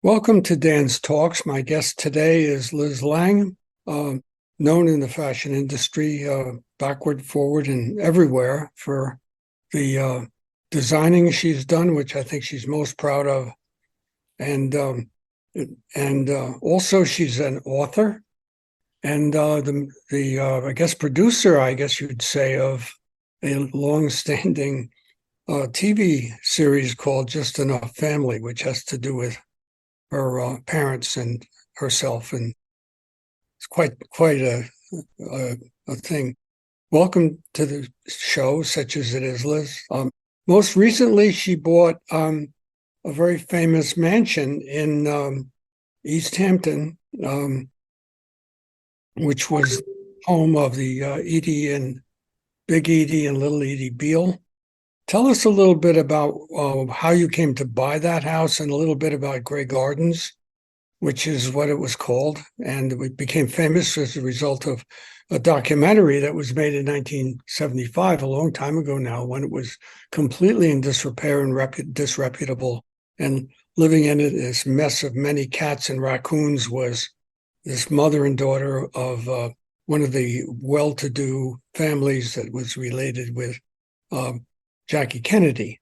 Welcome to Dan's Talks. My guest today is Liz Lange, known in the fashion industry backward, forward, and everywhere for the designing she's done, which I think she's most proud of. And also she's an author and I guess producer, I guess you'd say, of a long-standing TV series called Just Enough Family, which has to do with her parents and herself, and it's quite a thing. Welcome to the show, such as it is, Liz. Most recently, she bought a very famous mansion in East Hampton, which was home of the Edie and Big Edie and Little Edie Beale. Tell us a little bit about how you came to buy that house and a little bit about Grey Gardens, which is what it was called. And it became famous as a result of a documentary that was made in 1975, a long time ago now, when it was completely in disrepair and disreputable. And living in it, this mess of many cats and raccoons, was this mother and daughter of one of the well-to-do families that was related with Jackie Kennedy.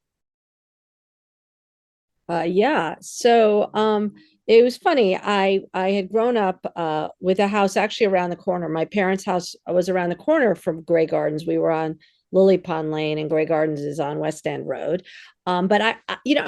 So it was funny. I had grown up with a house actually around the corner. My parents' house was around the corner from Grey Gardens. We were on Lily Pond Lane, and Grey Gardens is on West End Road. But I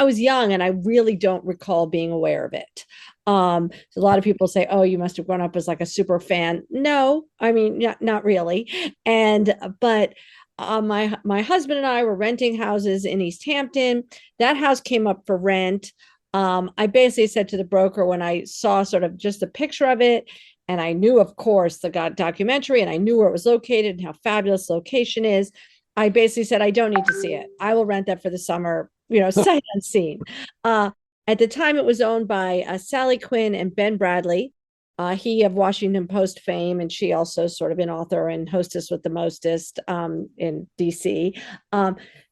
was young, and I really don't recall being aware of it. So a lot of people say, "Oh, you must have grown up as like a super fan." No, I mean, not really. But my husband and I were renting houses in East Hampton. That house came up for rent. I basically said to the broker when I saw sort of just a picture of it, and I knew, of course, the documentary, and I knew where it was located and how fabulous the location is. I basically said, I don't need to see it. I will rent that for the summer, sight unseen. At the time, it was owned by Sally Quinn and Ben Bradley. He of Washington Post fame, and she also sort of an author and hostess with the mostest in DC.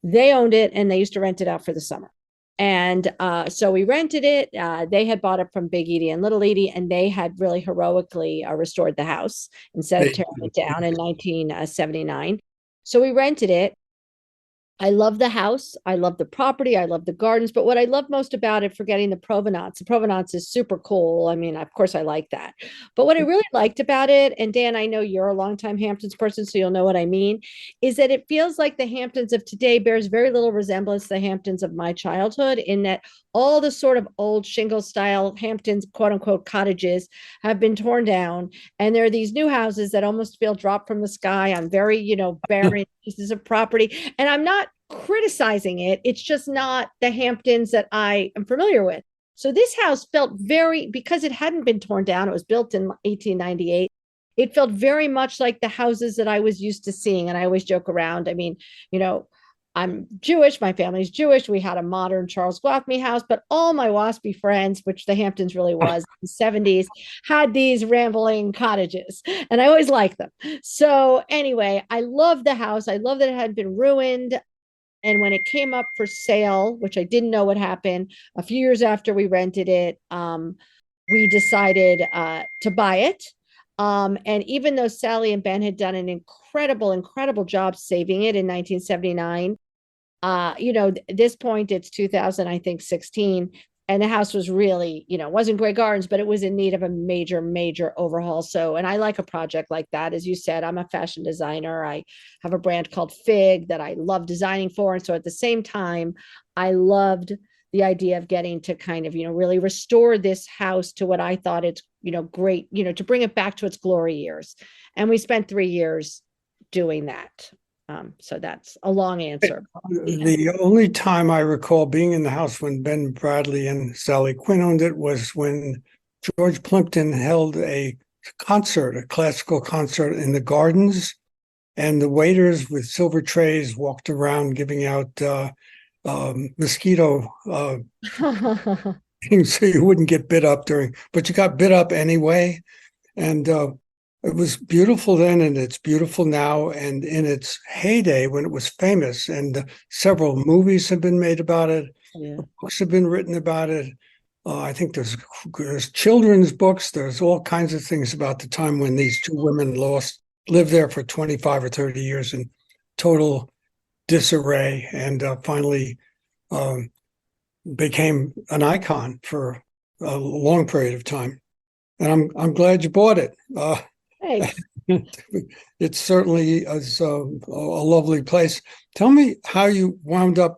They owned it, and they used to rent it out for the summer. And so we rented it. They had bought it from Big Edie and Little Edie, and they had really heroically restored the house instead of tearing it down in 1979. So we rented it. I love the house. I love the property. I love the gardens. But what I love most about it, forgetting the provenance is super cool. I mean, of course, I like that. But what I really liked about it, and Dan, I know you're a longtime Hamptons person, so you'll know what I mean, is that it feels like the Hamptons of today bears very little resemblance to the Hamptons of my childhood, in that all the sort of old shingle style Hamptons, quote unquote, cottages have been torn down. And there are these new houses that almost feel dropped from the sky on very, barren pieces of property. And I'm not criticizing it. It's just not the Hamptons that I am familiar with. So this house felt because it hadn't been torn down, it was built in 1898. It felt very much like the houses that I was used to seeing. And I always joke around. I mean, I'm Jewish. My family's Jewish. We had a modern Charles Gluckman house, but all my WASPy friends, which the Hamptons really was in the 70s, had these rambling cottages, and I always liked them. So anyway, I love the house. I love that it had been ruined. And when it came up for sale, which I didn't know what happened, a few years after we rented it, we decided to buy it. And even though Sally and Ben had done an incredible job saving it in 1979, at this point it's 2000, I think 16, and the house was really, wasn't Grey Gardens, but it was in need of a major overhaul. So, and I like a project like that. As you said, I'm a fashion designer. I have a brand called Figue that I love designing for. And so at the same time, I loved the idea of getting to kind of, really restore this house to what I thought it's, great, to bring it back to its glory years. And we spent 3 years doing that. So that's a long answer. The only time I recall being in the house when Ben Bradley and Sally Quinn owned it was when George Plimpton held a classical concert in the gardens, and the waiters with silver trays walked around giving out mosquito things so you wouldn't get bit up but you got bit up anyway. And it was beautiful then, and it's beautiful now. And in its heyday, when it was famous, and several movies have been made about it, books have been written about it, I think there's children's books. There's all kinds of things about the time when these two women lived there for 25 or 30 years in total disarray, and finally um, became an icon for a long period of time. And I'm glad you bought it. Thanks. It certainly is a lovely place. Tell me how you wound up,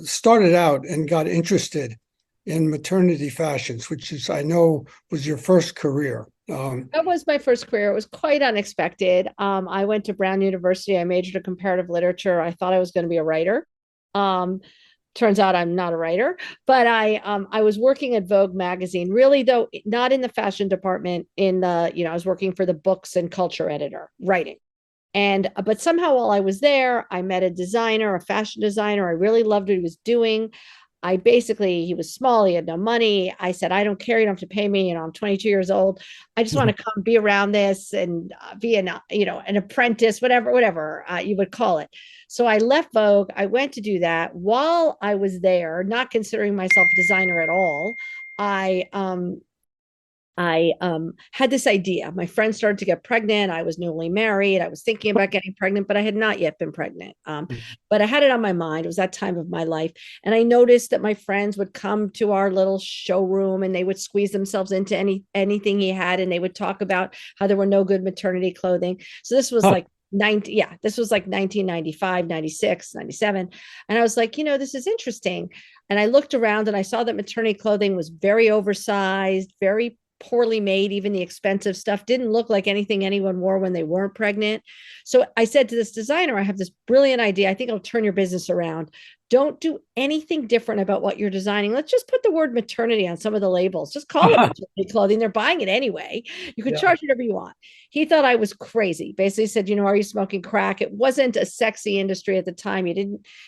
started out and got interested in maternity fashions, which is, I know, was your first career. That was my first career. It was quite unexpected. I went to Brown University. I majored in comparative literature. I thought I was going to be a writer. Um, Turns out I'm not a writer, but I was working at Vogue magazine, really though not in the fashion department. In the I was working for the books and culture editor, writing. And but somehow while I was there, I met a designer, a fashion designer. I really loved what he was doing. He was small, he had no money. I said, I don't care, you don't have to pay me. I'm 22 years old. I just want to come be around this and be an apprentice, whatever you would call it. So I left Vogue. I went to do that. While I was there, not considering myself a designer at all, I had this idea. My friend started to get pregnant. I was newly married. I was thinking about getting pregnant, but I had not yet been pregnant. But I had it on my mind. It was that time of my life. And I noticed that my friends would come to our little showroom and they would squeeze themselves into anything he had. And they would talk about how there were no good maternity clothing. So this was like this was like 1995, 96, 97. And I was like, this is interesting. And I looked around and I saw that maternity clothing was very oversized, very poorly made. Even the expensive stuff didn't look like anything anyone wore when they weren't pregnant. So I said to this designer, I have this brilliant idea. I think it'll turn your business around. Don't do anything different about what you're designing. Let's just put the word maternity on some of the labels. Just call it maternity clothing. They're buying it anyway. You can charge whatever you want. He thought I was crazy. Basically said, are you smoking crack? It wasn't a sexy industry at the time. You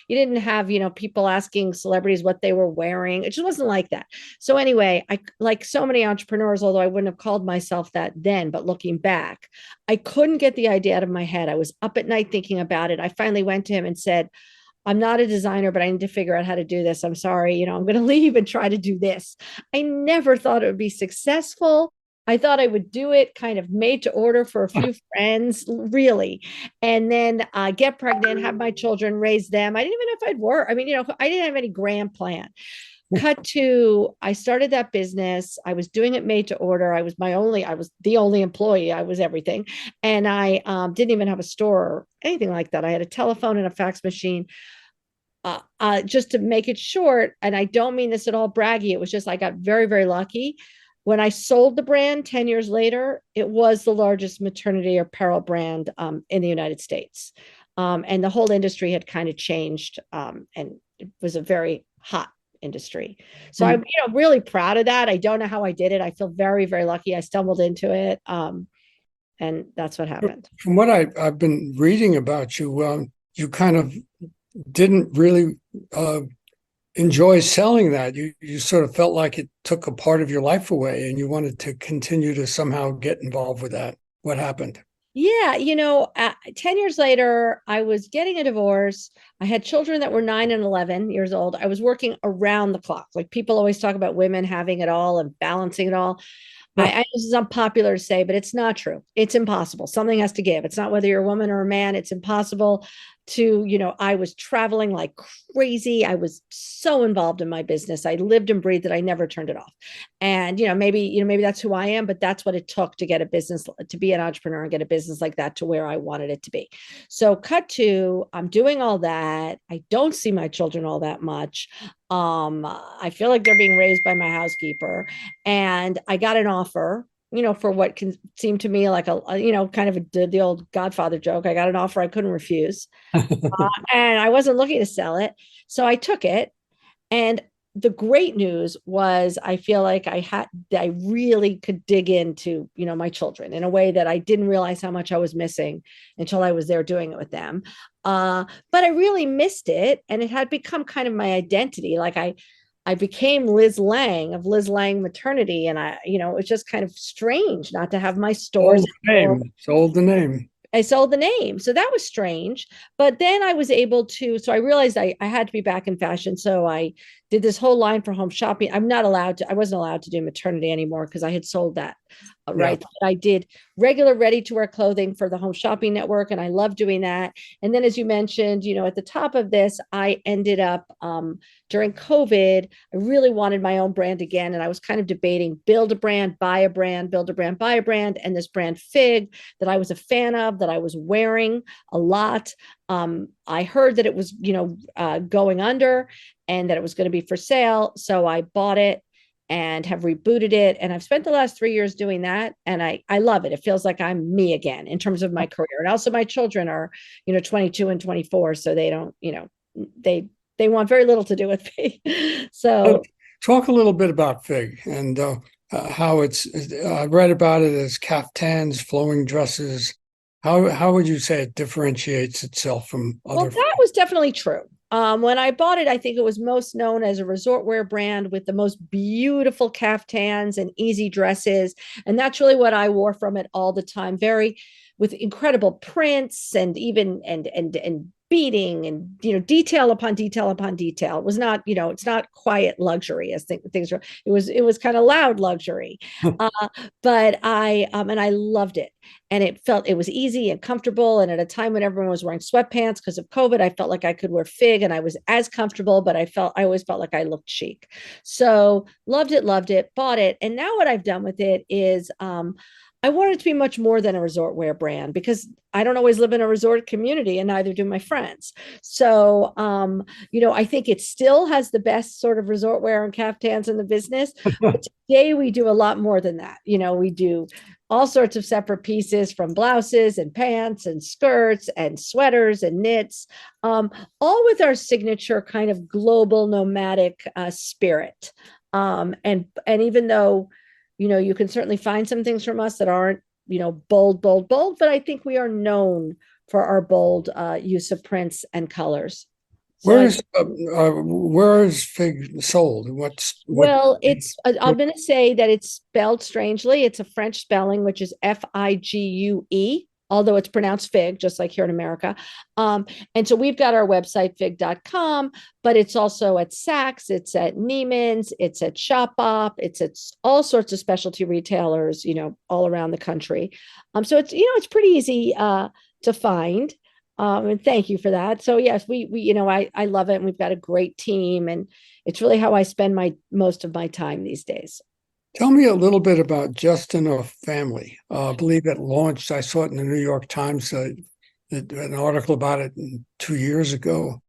didn't have, people asking celebrities what they were wearing. It just wasn't like that. So anyway, I, like so many entrepreneurs, although I wouldn't have called myself that then, but looking back, I couldn't get the idea out of my head. I was up at night thinking about it. I finally went to him and said, I'm not a designer, but I need to figure out how to do this. I'm sorry, I'm going to leave and try to do this. I never thought it would be successful. I thought I would do it kind of made to order for a few friends, really. And then get pregnant, have my children, raise them. I didn't even know if I'd work. I mean, I didn't have any grand plan. Cut to, I started that business. I was doing it made to order. I was the only employee. I was everything. And I didn't even have a store or anything like that. I had a telephone and a fax machine. Just to make it short, and I don't mean this at all braggy, it was just I got very, very lucky. When I sold the brand 10 years later, it was the largest maternity apparel brand in the United States. And the whole industry had kind of changed, and it was a very hot industry. So I'm really proud of that. I don't know how I did it. I feel very, very lucky. I stumbled into it. And that's what happened. From what I've been reading about you, you kind of didn't really enjoy selling that. You sort of felt like it took a part of your life away and you wanted to continue to somehow get involved with that. What happened? Yeah, 10 years later, I was getting a divorce. I had children that were 9 and 11 years old. I was working around the clock. Like people always talk about women having it all and balancing it all. I this is unpopular to say, but it's not true. It's impossible. Something has to give. It's not whether you're a woman or a man. It's impossible to, I was traveling like crazy. I was so involved in my business. I lived and breathed it. I never turned it off. And, maybe that's who I am, but that's what it took to get a business, to be an entrepreneur and get a business like that to where I wanted it to be. So cut to, I'm doing all that. I don't see my children all that much. I feel like they're being raised by my housekeeper, and I got an offer, for what can seem to me like kind of the old Godfather joke. I got an offer I couldn't refuse, and I wasn't looking to sell it, so I took it. And the great news was, I feel like I really could dig into, my children in a way that I didn't realize how much I was missing until I was there doing it with them. But I really missed it, and it had become kind of my identity. Like I became Liz Lange of Liz Lange Maternity, and it was just kind of strange not to have my stores. Sold the name. I sold the name. So that was strange. But then I was able to, so I realized I had to be back in fashion. So I did this whole line for home shopping. I wasn't allowed to do maternity anymore because I had sold that. Yeah. Right. I did regular ready to wear clothing for the Home Shopping Network, and I love doing that. And then, as you mentioned, at the top of this, I ended up during COVID, I really wanted my own brand again. And I was kind of debating build a brand, buy a brand, build a brand, buy a brand. And this brand Figue that I was a fan of, that I was wearing a lot. I heard that it was, going under and that it was going to be for sale. So I bought it and have rebooted it. And I've spent the last 3 years doing that. And I love it. It feels like I'm me again in terms of my career. And also my children are, 22 and 24. So they don't, they want very little to do with me. So Talk a little bit about Fig and how I read about it as caftans, flowing dresses. How would you say it differentiates itself from well, other? that was definitely true. When I bought it, I think it was most known as a resort wear brand with the most beautiful caftans and easy dresses. And that's really what I wore from it all the time. Very with incredible prints and even and beading and detail upon detail upon detail. It was not, it's not quiet luxury as things were. It was kind of loud luxury. Uh, but I loved it. And it was easy and comfortable. And at a time when everyone was wearing sweatpants because of COVID, I felt like I could wear Fig and I was as comfortable, but I always felt like I looked chic. So loved it, bought it. And now what I've done with it is I want it to be much more than a resort wear brand because I don't always live in a resort community and neither do my friends. So, I think it still has the best sort of resort wear and caftans in the business. But today we do a lot more than that. We do all sorts of separate pieces from blouses and pants and skirts and sweaters and knits, all with our signature kind of global nomadic spirit. And even though, you can certainly find some things from us that aren't, bold, bold, bold, but I think we are known for our bold use of prints and colors. So Where is Fig sold? What? well, I'm going to say that it's spelled strangely. It's a French spelling, which is Figue, although it's pronounced Fig, just like here in America. And so we've got our website, fig.com, but it's also at Saks, it's at Neiman's, it's at Shopbop, it's at all sorts of specialty retailers, all around the country. So it's pretty easy to find. And thank you for that. So yes, I love it. And we've got a great team and it's really how I spend most of my time these days. Tell me a little bit about Just Enough Family. I believe it launched. I saw it in the New York Times, an article about it 2 years ago,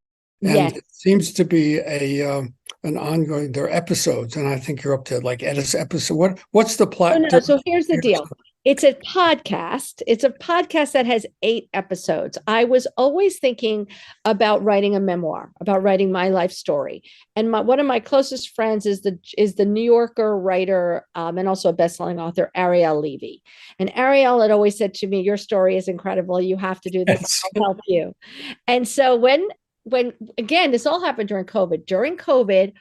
and Yes. it seems to be an ongoing. There are episodes, and I think you're up to like episode. What's the Oh, plot? no. So here's the deal. It's a podcast. It's a podcast that has 8 episodes. I was always thinking about writing a memoir, about writing my life story. And one of my closest friends is the New Yorker writer and also a best-selling author, Ariel Levy. And Ariel had always said to me, "Your story is incredible. You have to do this. Yes. I'll help you." And so when again, this all happened during COVID. During COVID,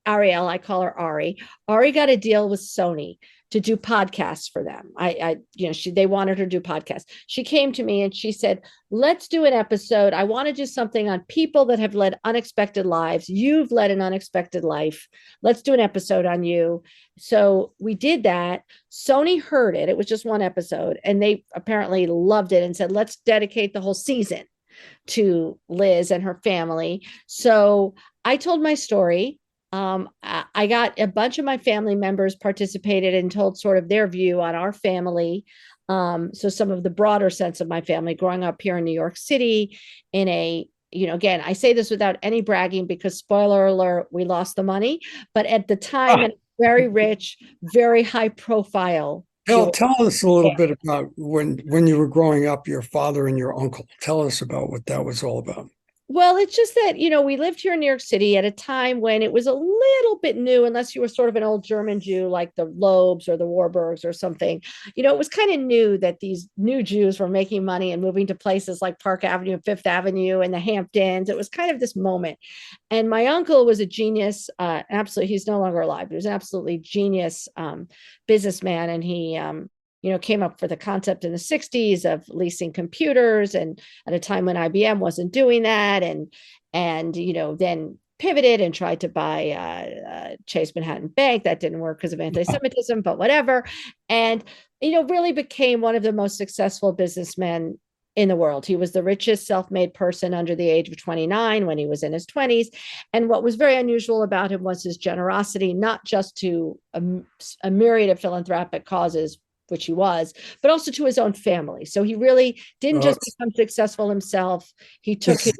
Ariel, I call her Ari. Ari got a deal with Sony to do podcasts for them. They wanted her to do podcasts. She came to me and she said, "Let's do an episode. I want to do something on people that have led unexpected lives. You've led an unexpected life. Let's do an episode on you." So we did that. Sony heard it. It was just one episode, and they apparently loved it and said, "Let's dedicate the whole season to Liz and her family." So I told my story. I got a bunch of my family members participated and told sort of their view on our family. So some of the broader sense of my family growing up here in New York City in again, I say this without any bragging because spoiler alert, we lost the money, but at the time, Ah, and very rich, very high profile. tell us a little bit about when you were growing up, your father and your uncle. Tell us about what that was all about. Well, it's just that, we lived here in New York City at a time when it was a little bit new, unless you were sort of an old German Jew like the Lobes or the Warburgs or something. It was kind of new that these new Jews were making money and moving to places like Park Avenue and Fifth Avenue and the Hamptons. It was kind of this moment. And my uncle was a genius. Absolutely. He's no longer alive. He was an absolutely genius businessman. And he came up with a concept in the 60s of leasing computers, and at a time when IBM wasn't doing that, and then pivoted and tried to buy Chase Manhattan Bank. That didn't work because of anti-Semitism, but whatever. And really became one of the most successful businessmen in the world. He was the richest self-made person under the age of 29 when he was in his 20s. And what was very unusual about him was his generosity, not just to a myriad of philanthropic causes, which he was, but also to his own family. So he really didn't just become successful himself. He took his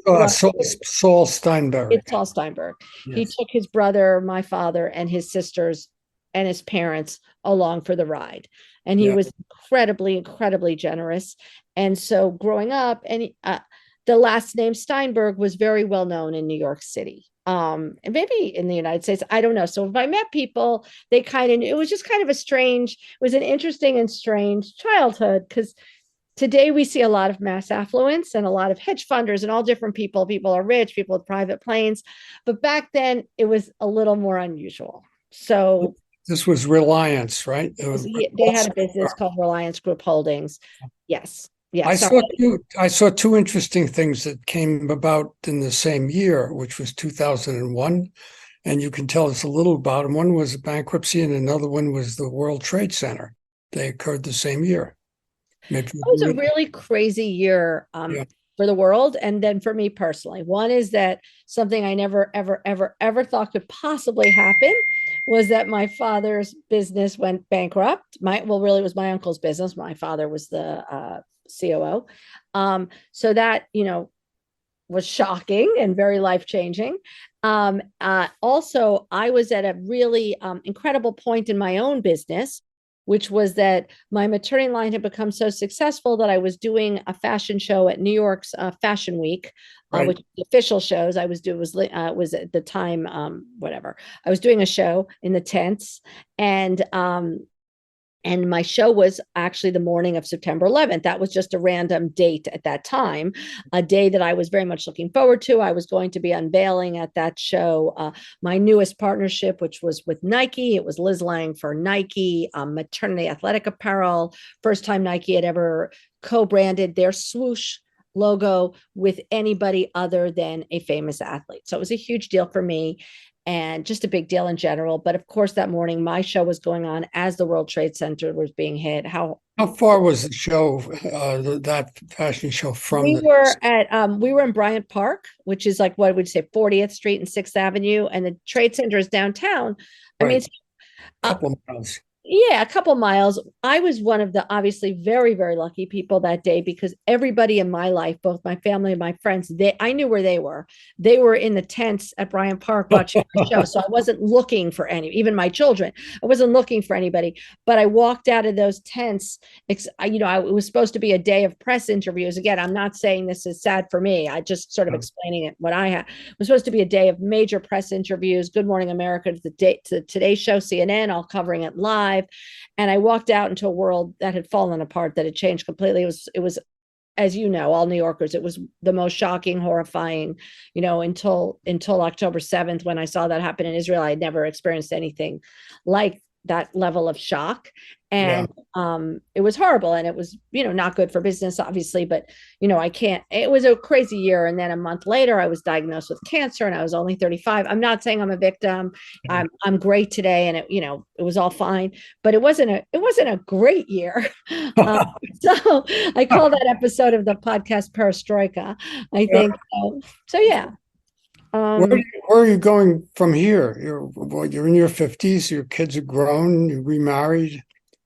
Saul Steinberg. It's Saul Steinberg. Yes. He took his brother, my father, and his sisters and his parents along for the ride. And he was incredibly, incredibly generous. And so growing up, and the last name Steinberg was very well known in New York City. And maybe in the United States, I don't know. So if I met people, it was just kind of it was an interesting and strange childhood, because today we see a lot of mass affluence and a lot of hedge funders and all different people. People are rich, people with private planes. But back then it was a little more unusual. So this was Reliance, right? They had a business called Reliance Group Holdings. Yes. Yes. I saw two interesting things that came about in the same year, which was 2001. And you can tell us a little about them. One was a bankruptcy and another one was the World Trade Center. They occurred the same year. It was a really crazy year for the world. And then for me personally, one is that something I never, ever, ever, ever thought could possibly happen was that my father's business went bankrupt. Really it was my uncle's business. My father was the COO. So that, was shocking and very life-changing. Also, I was at a really incredible point in my own business, which was that my maternity line had become so successful that I was doing a fashion show at New York's Fashion Week, which the official shows I was doing was at the time, whatever. I was doing a show in the tents, and my show was actually the morning of September 11th. That was just a random date at that time, a day that I was very much looking forward to. I was going to be unveiling at that show my newest partnership, which was with Nike. It was Liz Lange for Nike, maternity athletic apparel. First time Nike had ever co-branded their swoosh logo with anybody other than a famous athlete. So it was a huge deal for me, and just a big deal in general. But of course, that morning, my show was going on as the World Trade Center was being hit. How far was the show, that fashion show from? We were in Bryant Park, which is like, what would you say, 40th Street and 6th Avenue, and the Trade Center is downtown. I mean, it's a couple of miles. Yeah, a couple miles. I was one of the obviously very, very lucky people that day, because everybody in my life, both my family and my friends, I knew where they were. They were in the tents at Bryant Park watching the show. So I wasn't looking for even my children. I wasn't looking for anybody. But I walked out of those tents. It was supposed to be a day of press interviews. Again, I'm not saying this is sad for me. I just sort of explaining it. What I had it was supposed to be a day of major press interviews. Good Morning America, to the Today Show, CNN, all covering it live. And I walked out into a world that had fallen apart, that had changed completely. It was, as you know, all New Yorkers, it was the most shocking, horrifying, until October 7th, when I saw that happen in Israel. I had never experienced anything like that level of shock. And it was horrible, and it was, not good for business, obviously, but, it was a crazy year. And then a month later, I was diagnosed with cancer, and I was only 35. I'm not saying I'm a victim. I'm great today. And it was all fine, but it wasn't a great year. So I call that episode of the podcast Perestroika, I think. So yeah. Where are you going from here? You're in your 50s, your kids are grown, you're remarried.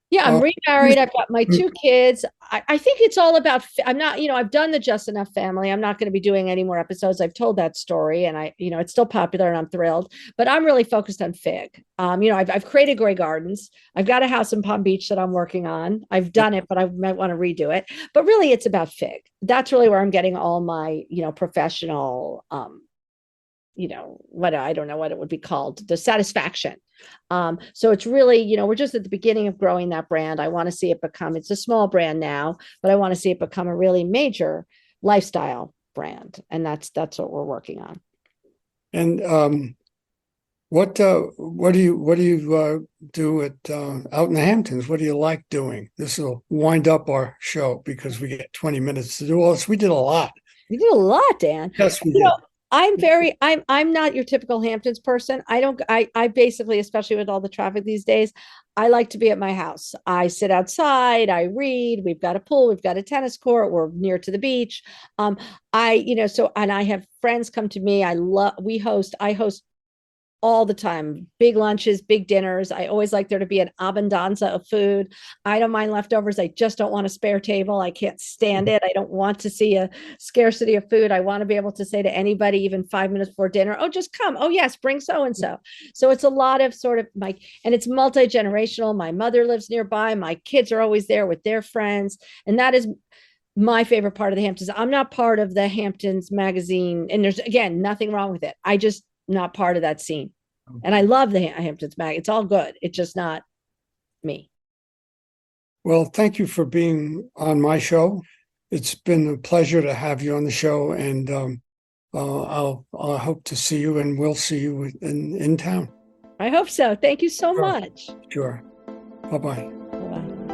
Yeah, I'm remarried. I've got my 2 kids. I think it's all about, I'm not, I've done the Just Enough family. I'm not going to be doing any more episodes. I've told that story, and it's still popular, and I'm thrilled, but I'm really focused on Figue. I've created Grey Gardens. I've got a house in Palm Beach that I'm working on. I've done it, but I might want to redo it. But really it's about Figue. That's really where I'm getting all my, professional, I don't know what it would be called, the satisfaction. So it's really, we're just at the beginning of growing that brand. I want to see it it's a small brand now, but I want to see it become a really major lifestyle brand. And that's what we're working on. And What do you do at out in the Hamptons? What do you like doing? This will wind up our show because we get 20 minutes to do all this. We did a lot. You did a lot, Dan. Yes, we You did. know, I'm not your typical Hamptons person. I basically, especially with all the traffic these days, I like to be at my house. I sit outside, I read, we've got a pool, we've got a tennis court, we're near to the beach. And I have friends come to me. I host all the time, big lunches, big dinners. I always like there to be an abundanza of food. I don't mind leftovers. I just don't want a spare table. I can't stand it. I don't want to see a scarcity of food. I want to be able to say to anybody, even 5 minutes before dinner, oh, just come. Oh, yes, bring so and so. So it's a lot of sort of and it's multi-generational. My mother lives nearby. My kids are always there with their friends. And that is my favorite part of the Hamptons. I'm not part of the Hamptons magazine, and there's, again, nothing wrong with it. I just not part of that scene. And I love the Hamptons mag. It's all good. It's just not me. Well, thank you for being on my show. It's been a pleasure to have you on the show, and I'll hope to see you, and we'll see you in town. I hope so. Thank you so Sure. much. Sure. Bye-bye. Bye-bye.